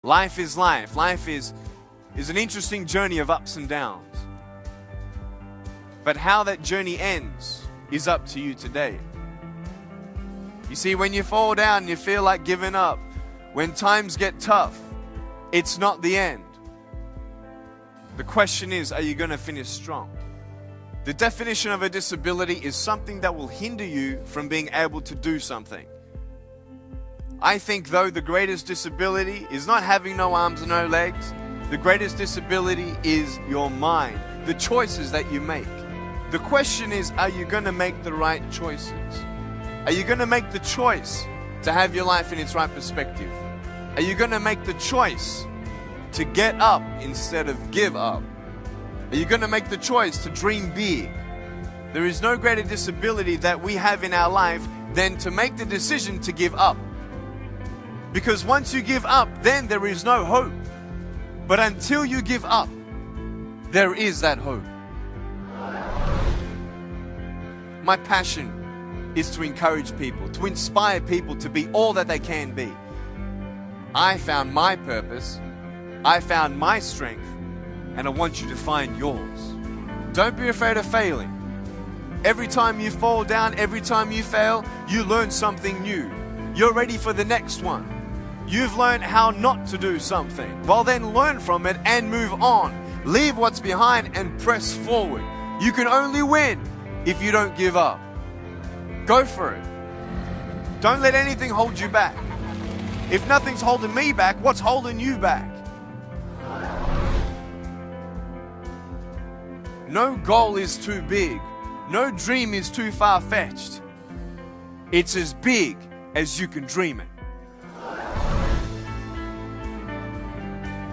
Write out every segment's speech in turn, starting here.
Life is life. Life is an interesting journey of ups and downs. But how that journey ends is up to you today. You see, when you fall down and you feel like giving up, when times get tough, it's not the end. The question is, are you going to finish strong? The definition of a disability is something that will hinder you from being able to do something. I think, though, the greatest disability is not having no arms and no legs. The greatest disability is your mind, the choices that you make. The question is, are you going to make the right choices? Are you going to make the choice to have your life in its right perspective? Are you going to make the choice to get up instead of give up? Are you going to make the choice to dream big? There is no greater disability that we have in our life than to make the decision to give up. Because once you give up, then there is no hope. But until you give up, there is that hope. My passion is to encourage people, to inspire people to be all that they can be. I found my purpose, I found my strength, and I want you to find yours. Don't be afraid of failing. Every time you fall down, every time you fail, you learn something new. You're ready for the next one. You've learned how not to do something. Well, then learn from it and move on. Leave what's behind and press forward. You can only win if you don't give up. Go for it. Don't let anything hold you back. If nothing's holding me back, what's holding you back? No goal is too big. No dream is too far-fetched. It's as big as you can dream it.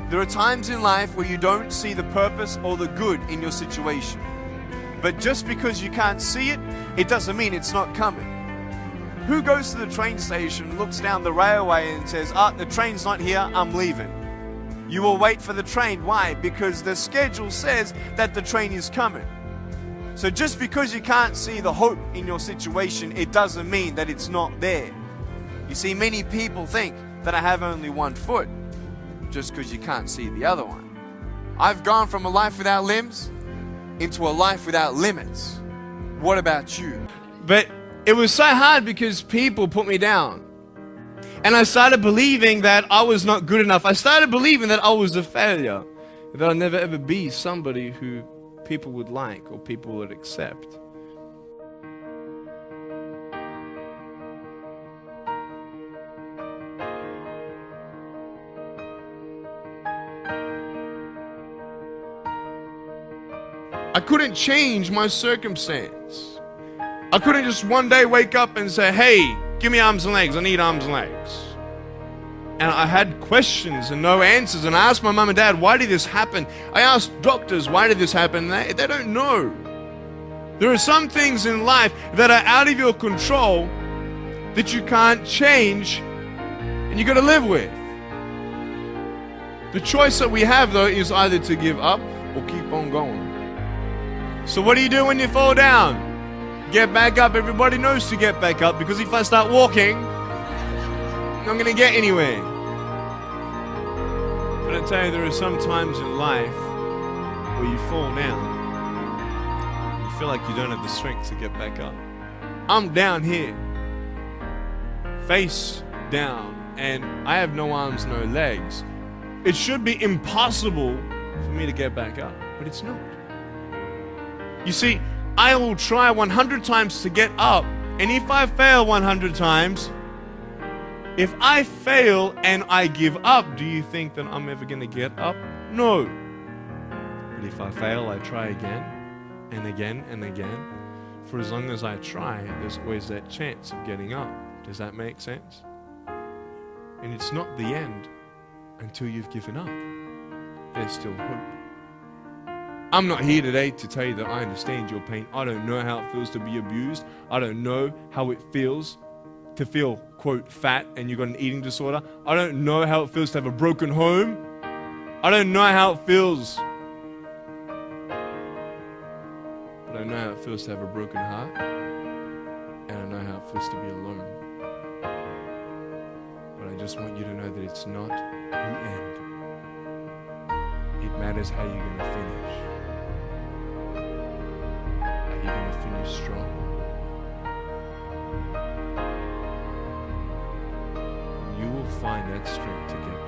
There are times in life where you don't see the purpose or the good in your situation. But just because you can't see it, it doesn't mean it's not coming. Who goes to the train station, looks down the railway and says, the train's not here, I'm leaving. You will wait for the train. Why? Because the schedule says that the train is coming. So just because you can't see the hope in your situation, it doesn't mean that it's not there. You see, many people think that I have only one foot just because you can't see the other one. I've gone from a life without limbs into a life without limits. What about you? But it was so hard because people put me down. And I started believing that I was not good enough. I started believing that I was a failure. That I'll never ever be somebody who people would like or people would accept. I couldn't change my circumstance. I couldn't just one day wake up and say, hey, give me arms and legs, I need arms and legs. And I had questions and no answers. And I asked my mum and dad, why did this happen? I asked doctors, why did this happen? They don't know. There are some things in life that are out of your control that you can't change and you got to live with. The choice that we have, though, is either to give up or keep on going. So what do you do when you fall down? Get back up. Everybody knows to get back up, because if I start walking, I'm not going to get anywhere. But I tell you, there are some times in life where you fall down. You feel like you don't have the strength to get back up. I'm down here, face down, and I have no arms, no legs. It should be impossible for me to get back up, but it's not. You see, I will try 100 times to get up, and if I fail 100 times, if I fail and I give up, do you think that I'm ever going to get up? No. But if I fail, I try again and again and again. For as long as I try, there's always that chance of getting up. Does that make sense? And it's not the end until you've given up. There's still hope. I'm not here today to tell you that I understand your pain. I don't know how it feels to be abused. I don't know how it feels to feel, quote, fat and you've got an eating disorder. I don't know how it feels to have a broken home. I don't know how it feels. But I know how it feels to have a broken heart. And I know how it feels to be alone. But I just want you to know that it's not the end. matters how you're going to finish. Are you going to finish strong? You will find that strength to get